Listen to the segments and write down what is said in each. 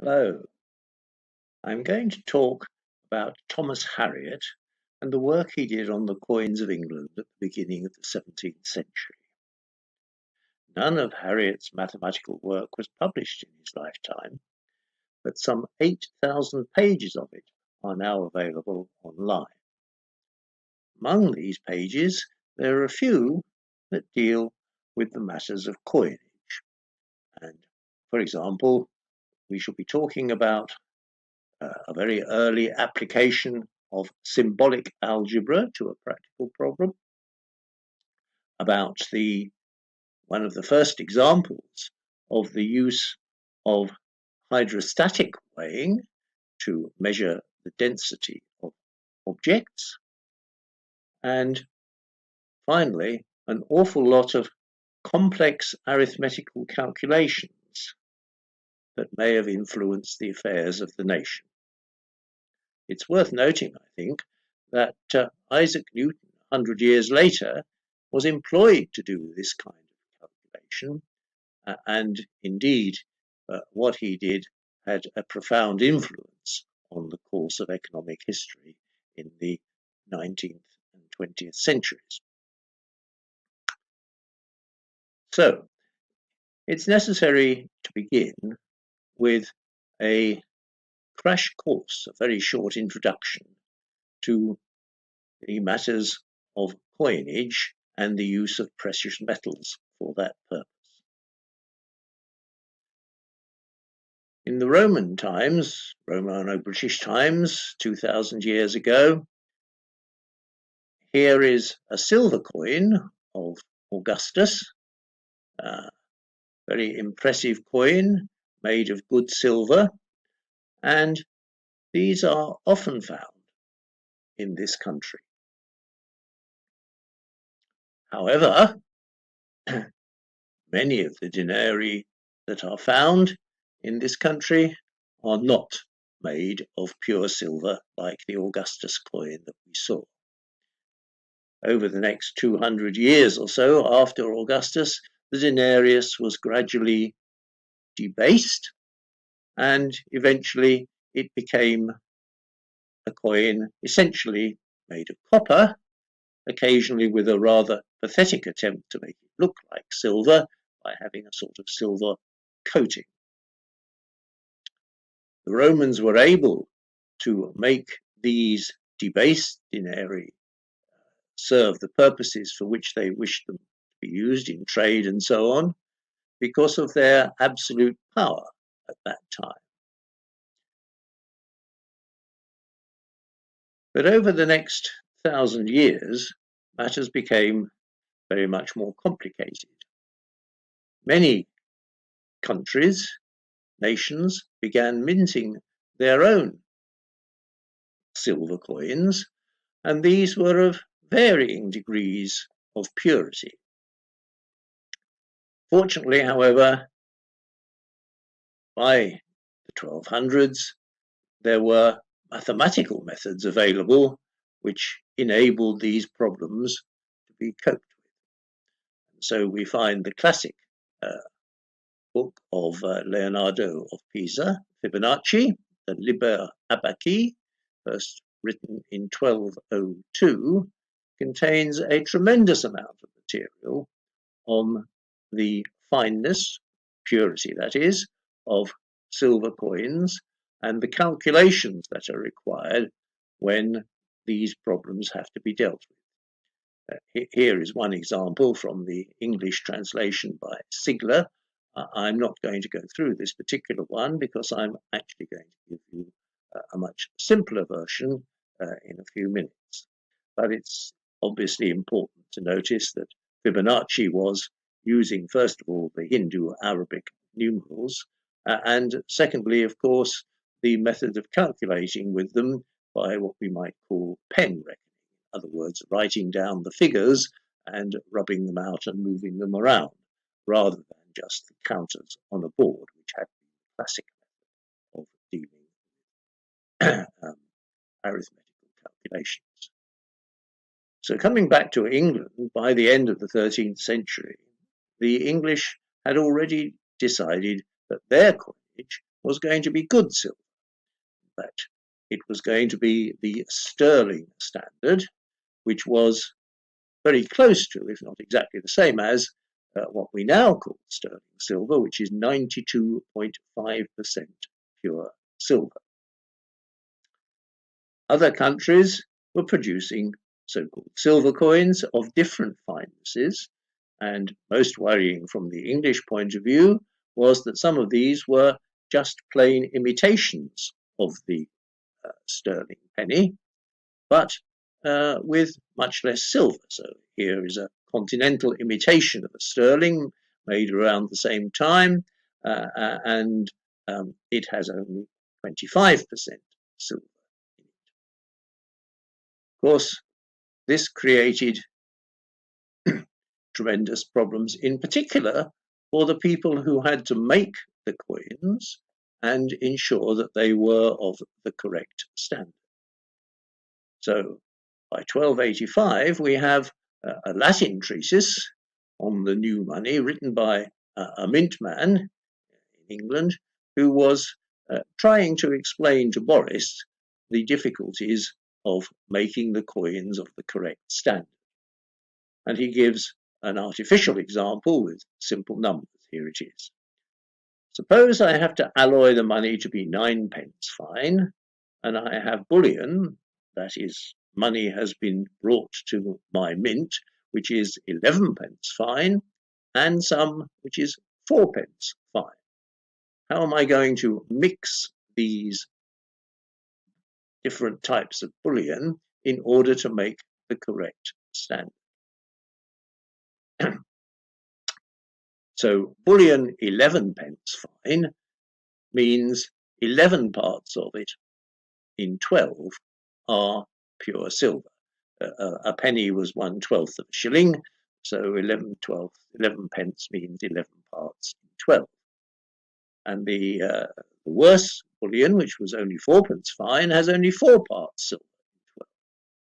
Hello, I'm going to talk about Thomas Harriot and the work he did on the coins of England at the beginning of the 17th century. None of Harriot's mathematical work was published in his lifetime, but some 8,000 pages of it are now available online. Among these pages, there are a few that deal with the matters of coinage. And, for example, we shall be talking about a very early application of symbolic algebra to a practical problem, about one of the first examples of the use of hydrostatic weighing to measure the density of objects, and finally an awful lot of complex arithmetical calculations that may have influenced the affairs of the nation. It's worth noting, I think, that Isaac Newton, 100 years later, was employed to do this kind of calculation, and indeed what he did had a profound influence on the course of economic history in the 19th and 20th centuries. So, it's necessary to begin with a crash course, a very short introduction to the matters of coinage and the use of precious metals for that purpose. In the Roman times, Romano-British times, 2,000 years ago, here is a silver coin of Augustus, very impressive coin made of good silver, and these are often found in this country. However, many of the denarii that are found in this country are not made of pure silver like the Augustus coin that we saw. Over the next 200 years or so after Augustus, the denarius was gradually debased, and eventually it became a coin essentially made of copper, occasionally with a rather pathetic attempt to make it look like silver by having a sort of silver coating. The Romans were able to make these debased denarii serve the purposes for which they wished them to be used in trade and so on, because of their absolute power at that time. But over the next 1,000 years, matters became very much more complicated. Many countries, nations, began minting their own silver coins, and these were of varying degrees of purity. Fortunately, however, by the 1200s, there were mathematical methods available which enabled these problems to be coped with. And so we find the classic book of Leonardo of Pisa, Fibonacci, the Liber Abaci, first written in 1202, contains a tremendous amount of material on the fineness, purity that is, of silver coins and the calculations that are required when these problems have to be dealt with. Here is one example from the English translation by Sigler. I'm not going to go through this particular one because I'm actually going to give you a much simpler version in a few minutes. But it's obviously important to notice that Fibonacci was using, first of all, the Hindu Arabic numerals, and secondly, of course, the method of calculating with them by what we might call pen reckoning. In other words, writing down the figures and rubbing them out and moving them around, rather than just the counters on a board, which had been the classic method of dealing with arithmetical calculations. So coming back to England, by the end of the 13th century, the English had already decided that their coinage was going to be good silver. In fact, it was going to be the sterling standard, which was very close to, if not exactly the same as, what we now call sterling silver, which is 92.5% pure silver. Other countries were producing so-called silver coins of different finenesses, and most worrying from the English point of view was that some of these were just plain imitations of the sterling penny, but with much less silver. So here is a continental imitation of a sterling made around the same time, and it has only 25% silver in it. Of course, this created tremendous problems, in particular for the people who had to make the coins and ensure that they were of the correct standard. So by 1285, we have a Latin treatise on the new money written by a mint man in England who was trying to explain to Boris the difficulties of making the coins of the correct standard. And he gives an artificial example with simple numbers. Here it is. Suppose I have to alloy the money to be 9 pence fine, and I have bullion, that is, money has been brought to my mint, which is 11 pence fine, and some which is 4 pence fine. How am I going to mix these different types of bullion in order to make the correct standard? So bullion 11 pence fine means 11 parts of it in 12 are pure silver. A penny was 1/12 of a shilling, so 11 pence means 11 parts in 12. And the worse bullion, which was only 4 pence fine, has only 4 parts silver in 12.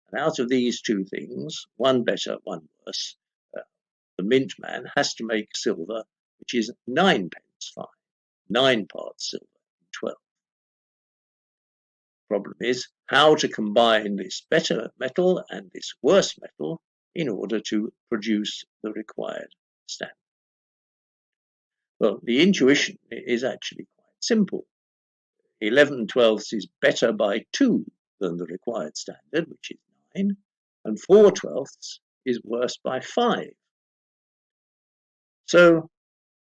And out of these two things, one better, one worse, the mint man has to make silver, which is 9 pence fine, 9 parts silver in 12. The problem is how to combine this better metal and this worse metal in order to produce the required standard. Well, the intuition is actually quite simple. 11/12 is better by 2 than the required standard, which is 9, and 4/12 is worse by 5. So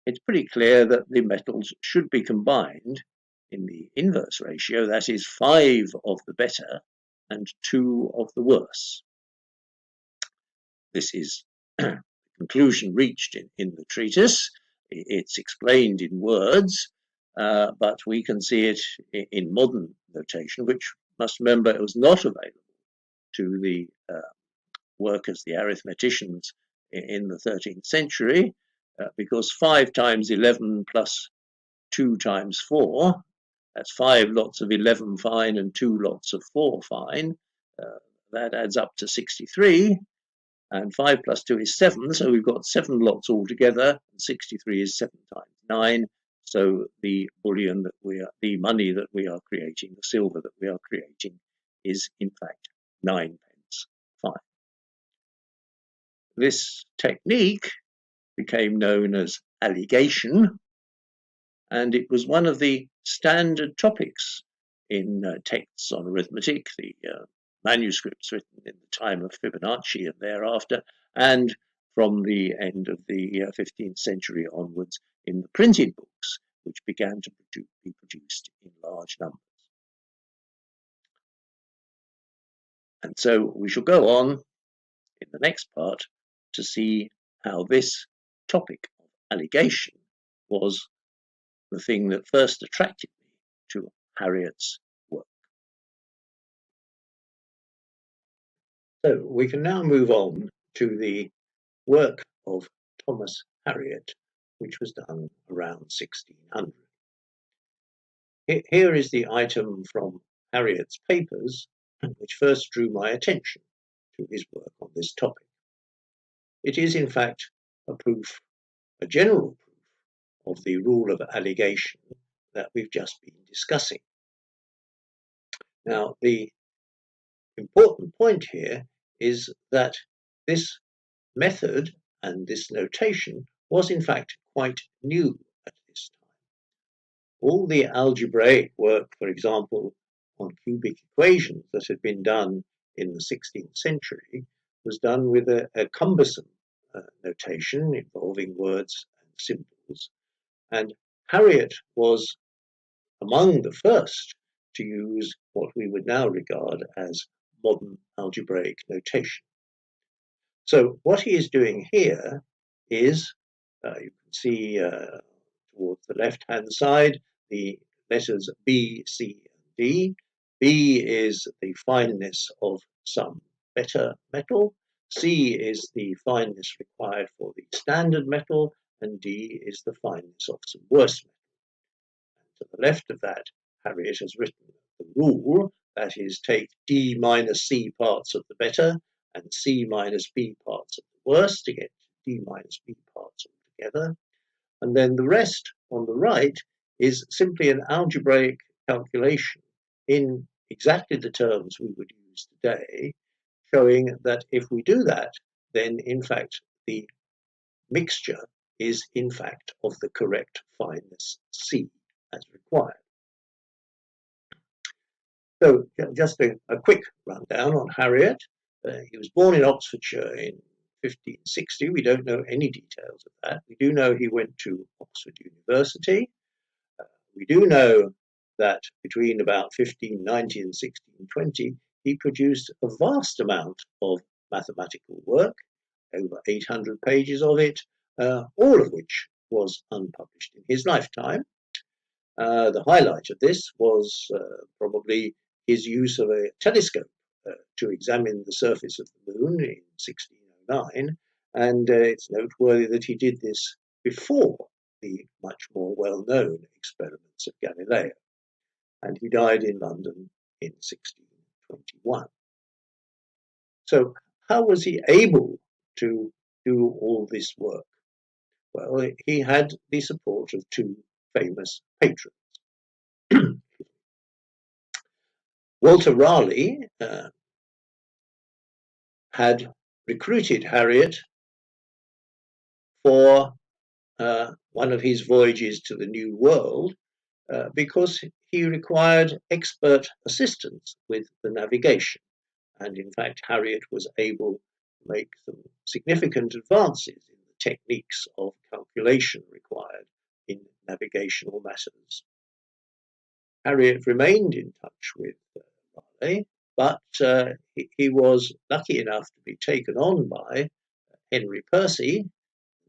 it's pretty clear that the metals should be combined in the inverse ratio, that is 5 of the better and 2 of the worse. This is the conclusion reached in the treatise. It's explained in words, but we can see it in modern notation, which must remember it was not available to the workers, the arithmeticians in the 13th century, because 5 times 11 plus 2 times 4, that's 5 lots of 11 fine and 2 lots of 4 fine. That adds up to 63, and 5 plus 2 is 7, so we've got 7 lots altogether, and 63 is 7 times 9. So the bullion the money that we are creating, the silver that we are creating, is in fact 9 pence fine. This technique became known as alligation, and it was one of the standard topics in texts on arithmetic, the manuscripts written in the time of Fibonacci and thereafter, and from the end of the 15th century onwards in the printed books, which began to be produced in large numbers. And so we shall go on in the next part to see how this topic of alligation was the thing that first attracted me to Harriot's work. So we can now move on to the work of Thomas Harriot, which was done around 1600. Here is the item from Harriot's papers which first drew my attention to his work on this topic. It is in fact a general proof of the rule of alligation that we've just been discussing. Now, the important point here is that this method and this notation was in fact quite new at this time. All the algebraic work, for example, on cubic equations that had been done in the 16th century was done with a cumbersome notation involving words and symbols. And Harriot was among the first to use what we would now regard as modern algebraic notation. So what he is doing here is, you can see towards the left-hand side, the letters B, C, and D. B is the fineness of some better metal, C is the fineness required for the standard metal, and D is the fineness of some worse metal. And to the left of that, Harriot has written the rule, that is, take D minus C parts of the better and C minus B parts of the worse to get D minus B parts altogether. And then the rest on the right is simply an algebraic calculation in exactly the terms we would use today, showing that if we do that, then in fact the mixture is in fact of the correct fineness C as required. So just a quick rundown on Harriot. He was born in Oxfordshire in 1560. We don't know any details of that. We do know he went to Oxford University. We do know that between about 1590 and 1620, he produced a vast amount of mathematical work, over 800 pages of it, all of which was unpublished in his lifetime. The highlight of this was probably his use of a telescope to examine the surface of the moon in 1609, and it's noteworthy that he did this before the much more well-known experiments of Galileo, and he died in London in 1621. So how was he able to do all this work? Well, he had the support of two famous patrons. Walter Raleigh had recruited Harriot for one of his voyages to the New World because he required expert assistance with the navigation. And in fact, Harriot was able to make some significant advances in the techniques of calculation required in navigational matters. Harriot remained in touch with Raleigh, but he was lucky enough to be taken on by Henry Percy,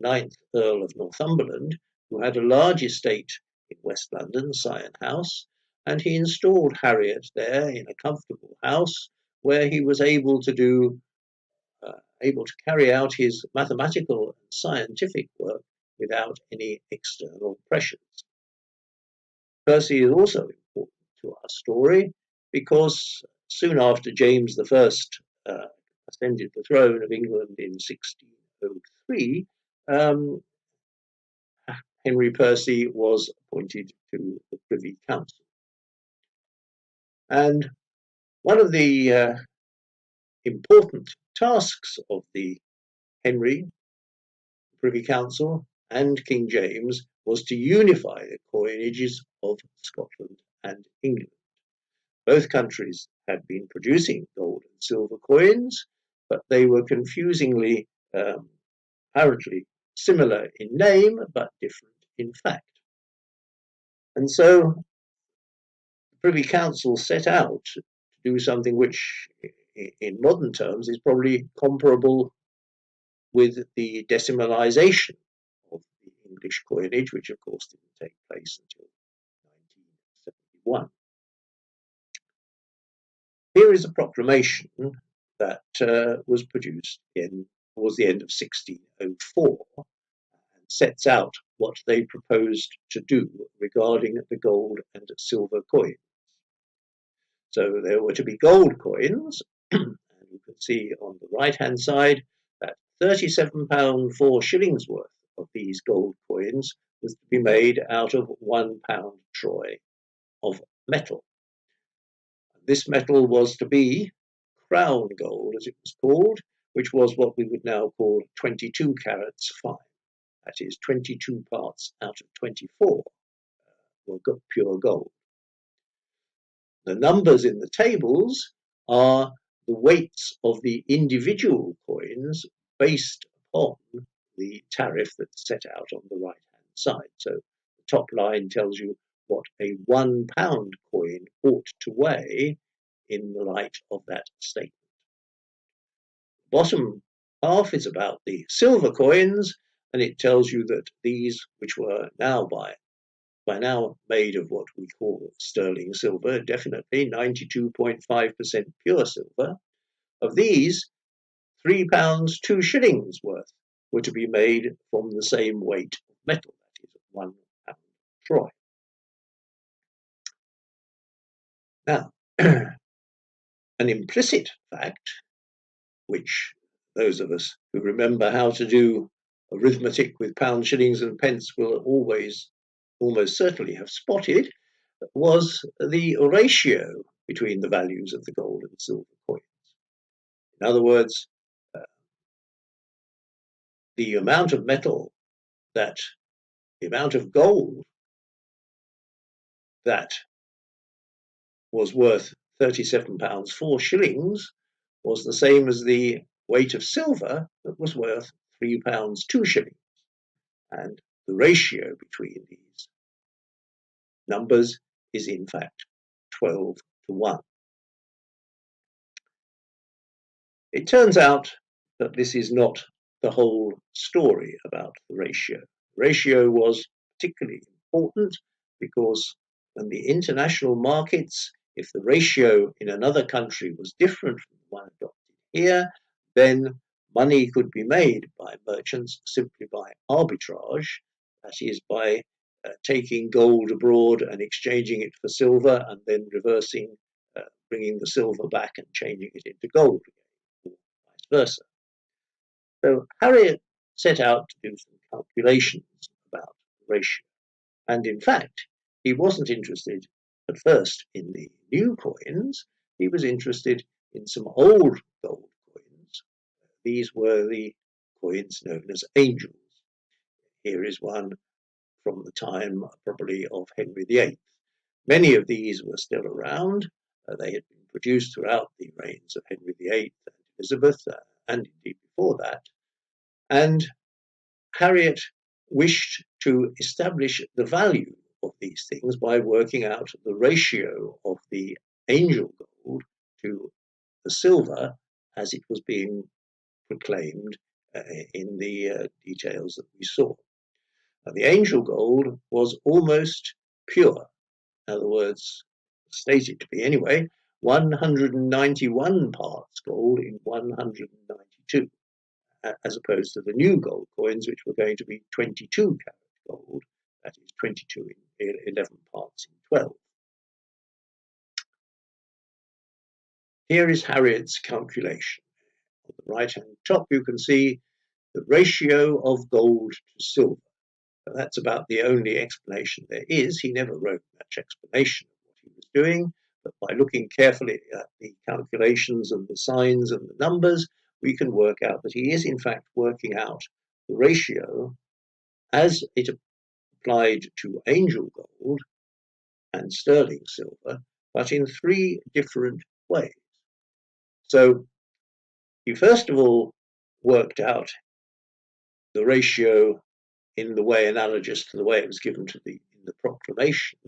9th Earl of Northumberland, who had a large estate in West London, Sion House, and he installed Harriot there in a comfortable house where he was able to carry out his mathematical and scientific work without any external pressures. Percy is also important to our story because soon after James I ascended the throne of England in 1603, Henry Percy was appointed to the Privy Council. And one of the important tasks of the Henry Privy Council and King James was to unify the coinages of Scotland and England. Both countries had been producing gold and silver coins, but they were confusingly, apparently similar in name, but different in fact. And so the Privy Council set out to do something which, in modern terms, is probably comparable with the decimalization of the English coinage, which of course didn't take place until 1971. Here is a proclamation that was produced towards the end of 1604 and sets out what they proposed to do regarding the gold and silver coins. So there were to be gold coins, and you can see on the right-hand side that £37 4 shillings worth of these gold coins was to be made out of 1 pound troy of metal. This metal was to be crown gold, as it was called, which was what we would now call 22 carats fine. That is, 22 parts out of 24 were pure gold. The numbers in the tables are the weights of the individual coins based upon the tariff that's set out on the right-hand side. So the top line tells you what a 1 pound coin ought to weigh in the light of that statement. The bottom half is about the silver coins, and it tells you that these, which were now by now made of what we call sterling silver, definitely 92.5% pure silver, of these, 3 pounds 2 shillings worth were to be made from the same weight of metal, that is 1 pound troy. Now, an implicit fact, which those of us who remember how to do arithmetic with pounds, shillings, and pence will almost certainly have spotted, was the ratio between the values of the gold and silver coins. In other words, the amount of metal the amount of gold that was worth 37 pounds 4 shillings was the same as the weight of silver that was worth 3 pounds 2 shillings. And the ratio between these numbers is in fact 12 to 1. It turns out that this is not the whole story about the ratio. The ratio was particularly important because in the international markets, if the ratio in another country was different from the one adopted here, then money could be made by merchants simply by arbitrage, that is, by taking gold abroad and exchanging it for silver and then reversing, bringing the silver back and changing it into gold again, or vice versa. So Harriot set out to do some calculations about the ratio. And in fact, he wasn't interested at first in the new coins. He was interested in some old gold coins. These were the coins known as angels. Here is one from the time probably of Henry VIII. Many of these were still around. They had been produced throughout the reigns of Henry VIII and Elizabeth, and indeed before that. And Harriot wished to establish the value of these things by working out the ratio of the angel gold to the silver as it was being proclaimed in the details that we saw. Now, the angel gold was almost pure. In other words, stated to be anyway, 191 parts gold in 192, as opposed to the new gold coins, which were going to be 22 carat gold, that is 22 in 11 parts in 12. Here is Harriot's calculation. On the right-hand top, you can see the ratio of gold to silver. Now, that's about the only explanation there is. He never wrote much explanation of what he was doing, but by looking carefully at the calculations and the signs and the numbers, we can work out that he is in fact working out the ratio as it applied to angel gold and sterling silver, but in 3 different ways. So he first of all worked out the ratio in the way analogous to the way it was given to in the proclamation.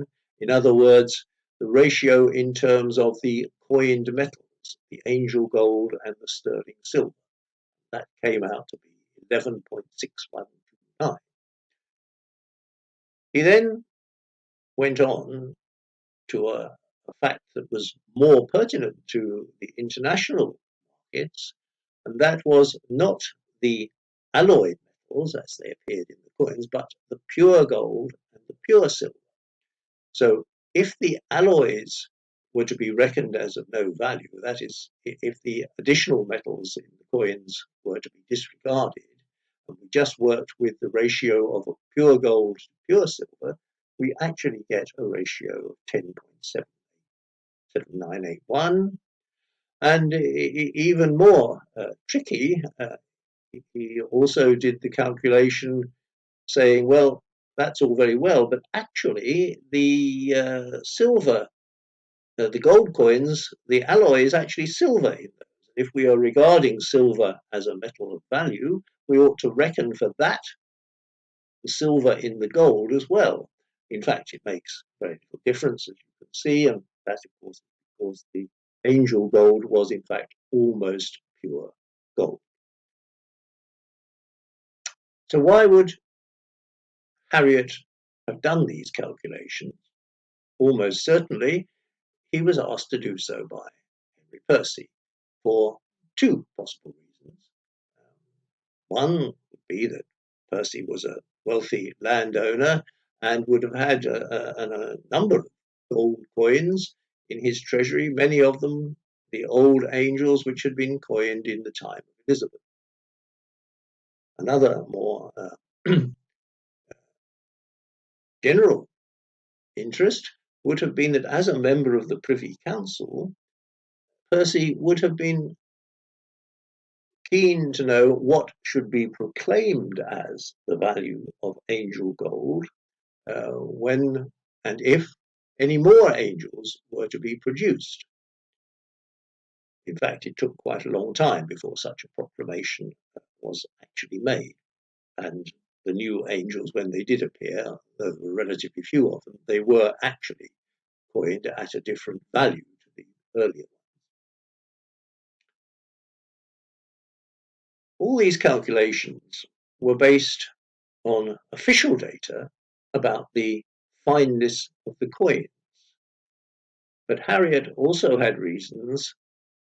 In other words, the ratio in terms of the coined metals, the angel gold and the sterling silver. That came out to be 11.6129. He then went on to a fact that was more pertinent to the international markets, and that was not the alloy metals as they appeared in the coins, but the pure gold and the pure silver. So if the alloys were to be reckoned as of no value, that is, if the additional metals in the coins were to be disregarded, and we just worked with the ratio of pure gold to pure silver, we actually get a ratio of 10.7981. And even more tricky, he also did the calculation saying, well, that's all very well, but actually the silver, the gold coins, the alloy is actually silver in those. If we are regarding silver as a metal of value, we ought to reckon for that the silver in the gold as well. In fact, it makes very little difference, as you can see, and that, of course, because the angel gold was, in fact, almost pure gold. So why would Harriot have done these calculations? Almost certainly, he was asked to do so by Henry Percy for two possible reasons. One would be that Percy was a wealthy landowner and would have had a number of gold coins in his treasury, many of them the old angels which had been coined in the time of Elizabeth. Another more general interest would have been that as a member of the Privy Council, Percy would have been keen to know what should be proclaimed as the value of angel gold when and if any more angels were to be produced. In fact, it took quite a long time before such a proclamation was actually made, and the new angels, when they did appear, though there were relatively few of them, they were actually coined at a different value to the earlier ones. All these calculations were based on official data about the fineness of the coins. But Harriot also had reasons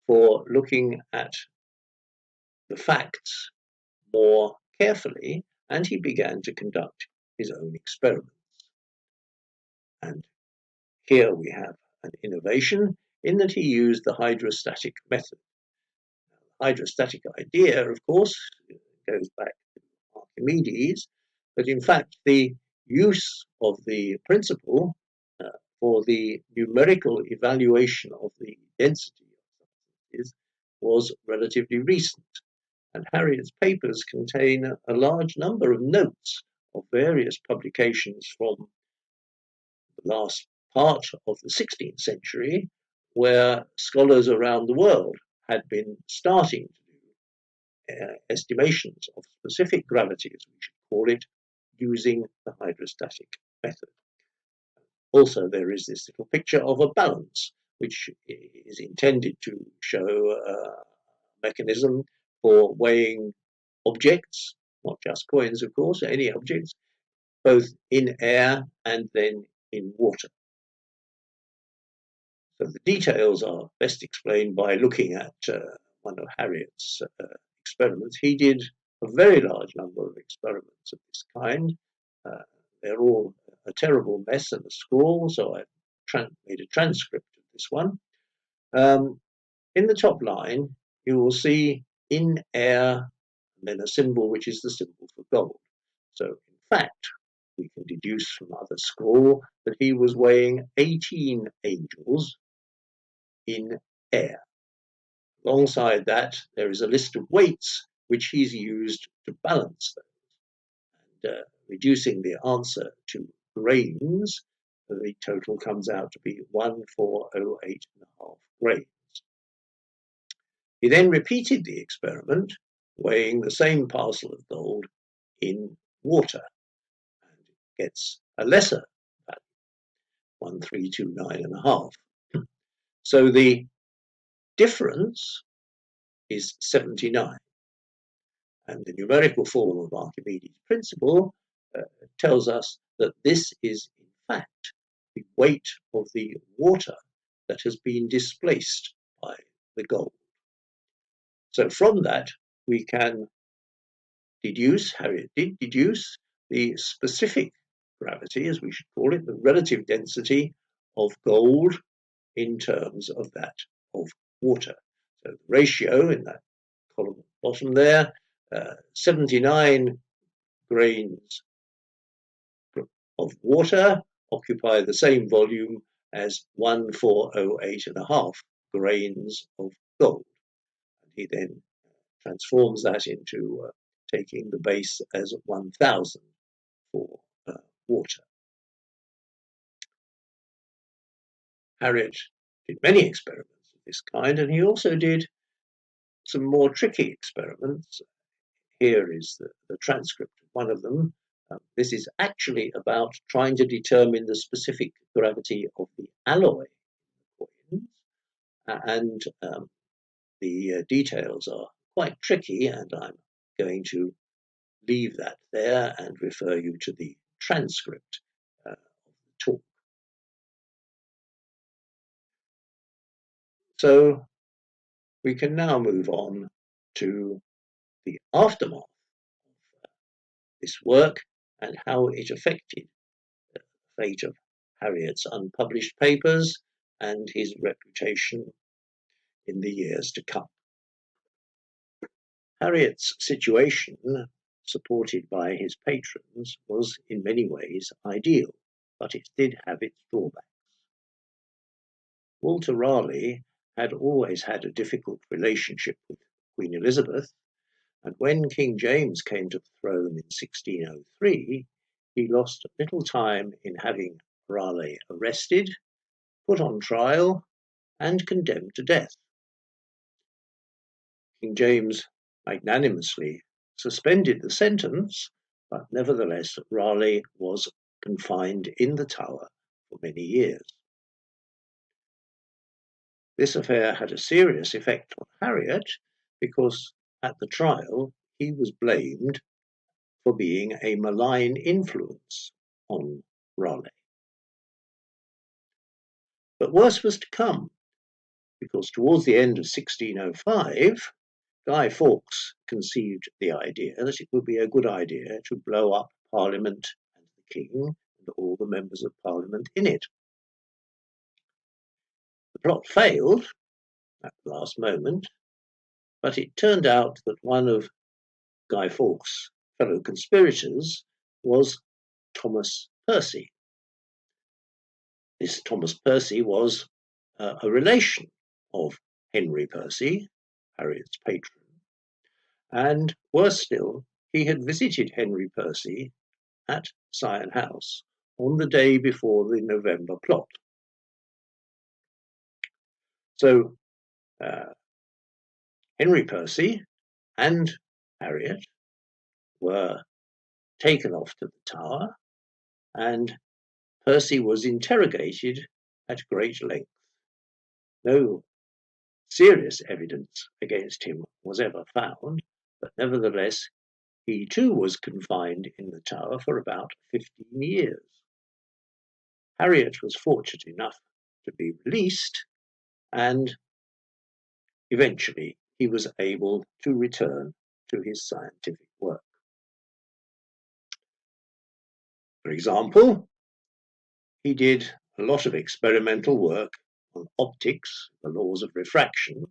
for looking at the facts more carefully, and he began to conduct his own experiments. And here we have an innovation in that he used the hydrostatic method. The hydrostatic idea, of course, goes back to Archimedes, but in fact the use of the principle for the numerical evaluation of the density of substances was relatively recent. And Harriot's papers contain a large number of notes of various publications from the last part of the 16th century, where scholars around the world had been starting to do estimations of specific gravity, as we should call it, using the hydrostatic method. Also, there is this little picture of a balance, which is intended to show a mechanism for weighing objects, not just coins, of course, any objects, both in air and then in water. So the details are best explained by looking at one of Harriot's experiments. He did a very large number of experiments of this kind. They're all a terrible mess and a scrawl, so I made a transcript of this one. In the top line, you will see in air, and then a symbol which is the symbol for gold. So in fact, we can deduce from other scrawl that he was weighing 18 angels in air. Alongside that, there is a list of weights which he's used to balance those. And reducing the answer to grains, the total comes out to be 1408.5 grains. He then repeated the experiment, weighing the same parcel of gold in water, and gets a lesser value, 1329.5. So the difference is 79. And the numerical form of Archimedes' principle tells us that this is, in fact, the weight of the water that has been displaced by the gold. So from that, we can deduce, Harriot did deduce, the specific gravity, as we should call it, the relative density of gold in terms of that of water. So the ratio in that column at the bottom there 79 grains of water occupy the same volume as 1408.5 grains of gold. And he then transforms that into taking the base as 1000 for water. Harriot did many experiments of this kind, and he also did some more tricky experiments. Here is the transcript of one of them. This is actually about trying to determine the specific gravity of the alloy in the coins, and the details are quite tricky, and I'm going to leave that there and refer you to the transcript of the talk. So we can now move on to the aftermath of this work and how it affected the fate of Harriot's unpublished papers and his reputation in the years to come. Harriot's situation, supported by his patrons, was in many ways ideal, but it did have its drawbacks. Walter Raleigh had always had a difficult relationship with Queen Elizabeth, and when King James came to the throne in 1603, he lost little time in having Raleigh arrested, put on trial, and condemned to death. King James magnanimously suspended the sentence, but nevertheless Raleigh was confined in the Tower for many years. This affair had a serious effect on Harriot because at the trial he was blamed for being a malign influence on Raleigh. But worse was to come, because towards the end of 1605, Guy Fawkes conceived the idea that it would be a good idea to blow up Parliament and the King and all the members of Parliament in it. The plot failed at the last moment, but it turned out that one of Guy Fawkes' fellow conspirators was Thomas Percy. This Thomas Percy was a relation of Henry Percy, Harriot's patron, and worse still, he had visited Henry Percy at Sion House on the day before the November plot. So Henry Percy and Harriot were taken off to the Tower, and Percy was interrogated at great length. No serious evidence against him was ever found, but nevertheless he too was confined in the Tower for about 15 years. Harriot was fortunate enough to be released, and eventually he was able to return to his scientific work. For example, he did a lot of experimental work on optics, the laws of refraction,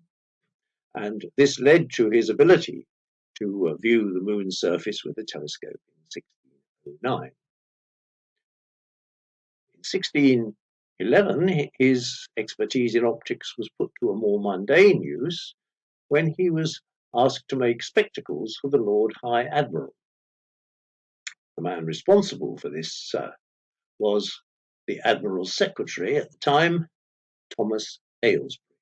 and this led to his ability to view the moon's surface with a telescope in 1609. In 1611, his expertise in optics was put to a more mundane use when he was asked to make spectacles for the Lord High Admiral. The man responsible for this was the Admiral's secretary at the time, Thomas Aylesbury,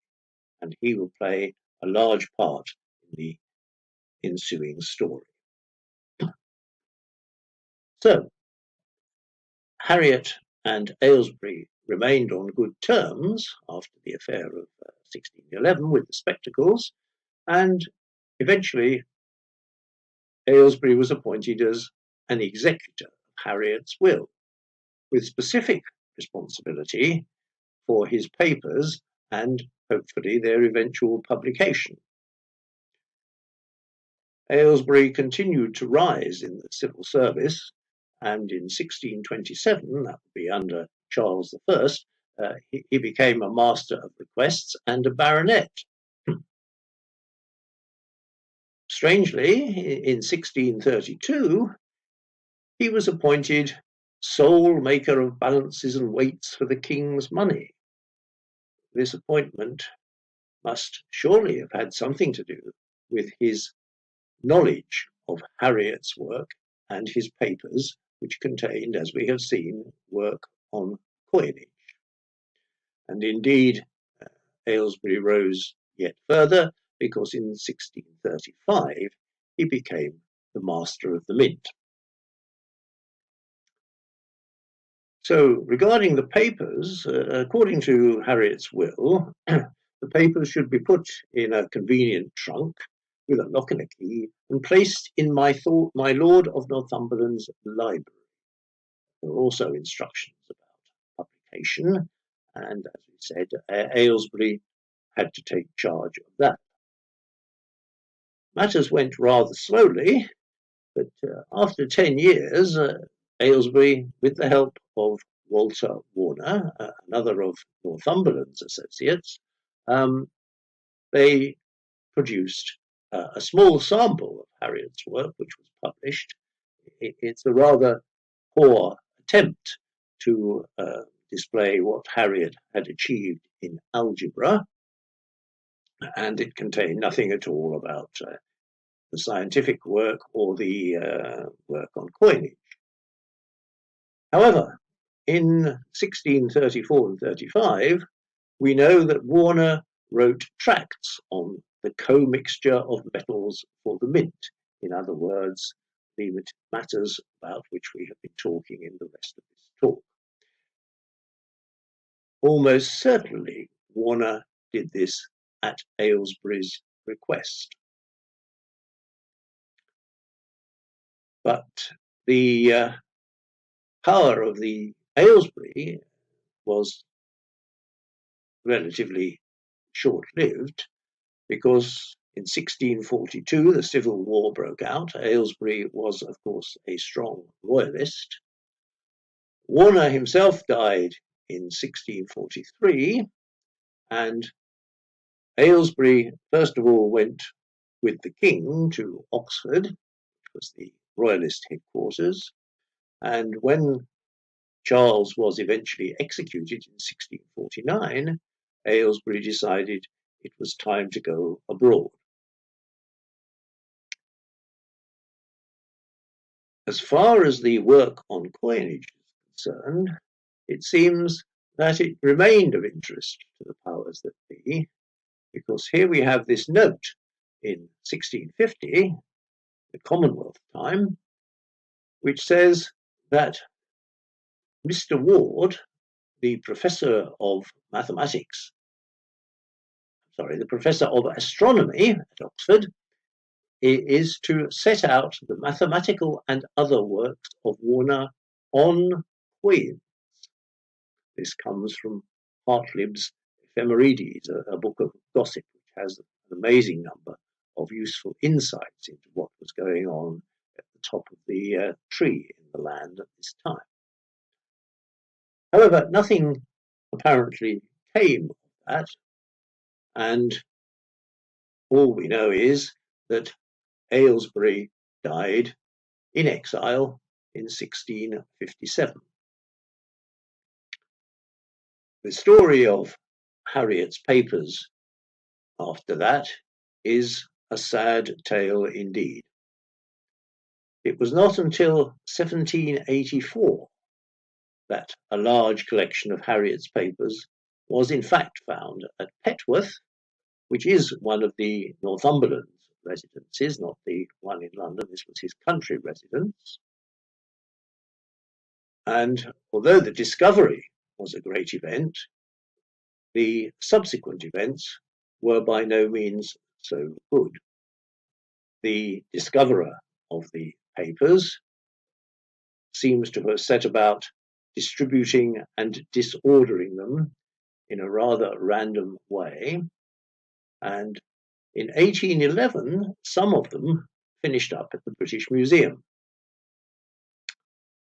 and he will play a large part in the ensuing story. So, Harriot and Aylesbury remained on good terms after the affair of 1611 with the spectacles, and eventually Aylesbury was appointed as an executor of Harriot's will, with specific responsibility for his papers and hopefully their eventual publication. Aylesbury continued to rise in the civil service, and in 1627, that would be under Charles I, he became a master of requests and a baronet. strangely, in 1632, he was appointed sole maker of balances and weights for the king's money. This appointment must surely have had something to do with his knowledge of Harriot's work and his papers, which contained, as we have seen, work on coinage. And indeed, Aylesbury rose yet further, because in 1635 he became the master of the mint. So regarding the papers, according to Harriot's will, the papers should be put in a convenient trunk with a lock and a key and placed in my Lord of Northumberland's library. There are also instructions about publication, and as we said, Aylesbury had to take charge of that. Matters went rather slowly, but after 10 years, Aylesbury, with the help of Walter Warner, another of Northumberland's associates, they produced a small sample of Harriot's work, which was published. It's a rather poor attempt to display what Harriot had achieved in algebra, and it contained nothing at all about the scientific work or the work on coinage. However, in 1634 and 35, we know that Warner wrote tracts on the commixture of metals for the mint. In other words, the matters about which we have been talking in the rest of this talk. Almost certainly, Warner did this at Aylesbury's request. But the power of the Aylesbury was relatively short-lived, because in 1642 the Civil War broke out. Aylesbury was, of course, a strong royalist. Warner himself died in 1643, and Aylesbury first of all went with the king to Oxford, which was the royalist headquarters, and when Charles was eventually executed in 1649, Aylesbury decided it was time to go abroad. As far as the work on coinage is concerned, it seems that it remained of interest to the powers that be, because here we have this note in 1650, the Commonwealth time, which says that Mr. Ward, the professor of mathematics, the professor of astronomy at Oxford, is to set out the mathematical and other works of Warner on coins. This comes from Hartlib's Ephemerides, a book of gossip which has an amazing number of useful insights into what was going on at the top of the tree in the land at this time. However, nothing apparently came of that, and all we know is that Aylesbury died in exile in 1657. The story of Harriot's papers after that is a sad tale indeed. It was not until 1784 that a large collection of Harriot's papers was in fact found at Petworth, which is one of the Northumberland residences, not the one in London. This was his country residence. And although the discovery was a great event, the subsequent events were by no means so good. The discoverer of the papers seems to have set about distributing and disordering them in a rather random way, and in 1811 some of them finished up at the British Museum.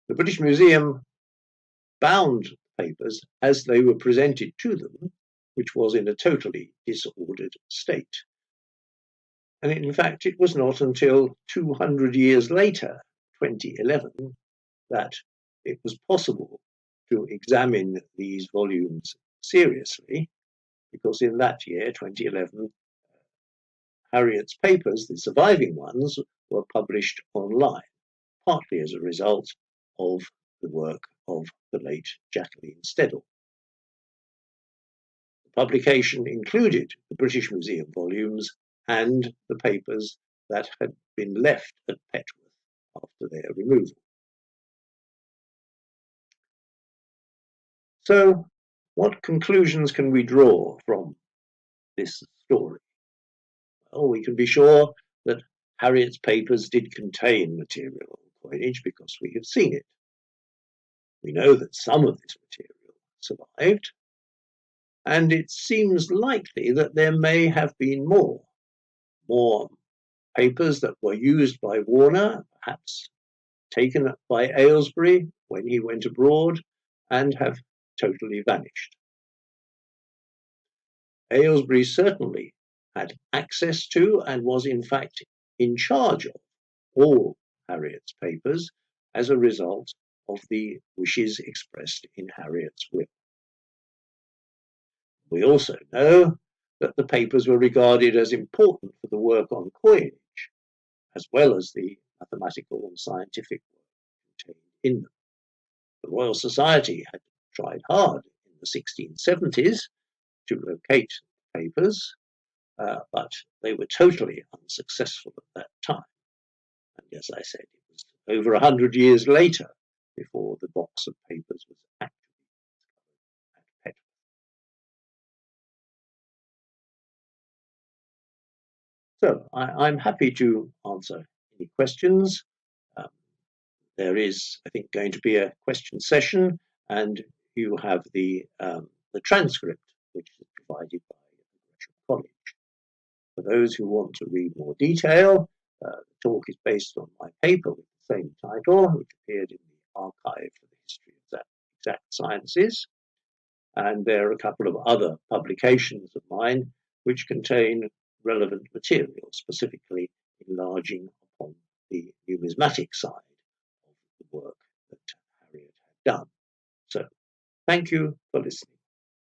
The British Museum bound papers as they were presented to them, which was in a totally disordered state. And in fact, it was not until 200 years later, 2011, that it was possible to examine these volumes seriously, because in that year, 2011, Harriot's papers, the surviving ones, were published online, partly as a result of the work of the late Jacqueline Steddle. The publication included the British Museum volumes and the papers that had been left at Petworth after their removal. So, what conclusions can we draw from this story? Well, we can be sure that Harriot's papers did contain material on coinage because we have seen it. We know that some of this material survived, and it seems likely that there may have been more papers that were used by Warner, perhaps taken by Aylesbury when he went abroad, and have totally vanished. Aylesbury certainly had access to and was in fact in charge of all Harriot's papers as a result of the wishes expressed in Harriot's will. We also know that the papers were regarded as important for the work on coinage, as well as the mathematical and scientific work contained in them. The Royal Society had tried hard in the 1670s to locate papers, but they were totally unsuccessful at that time. And as I said, it was over 100 years later before the box of papers was actually discovered at Petworth. So I'm happy to answer any questions. There is, I think, going to be a question session, and you have the transcript, which is provided by Gresham College. For those who want to read more detail, the talk is based on my paper with the same title, which appeared in the Archive for the History of Exact Sciences. And there are a couple of other publications of mine which contain relevant material, specifically enlarging upon the numismatic side of the work that Harriot had done. So, thank you for listening.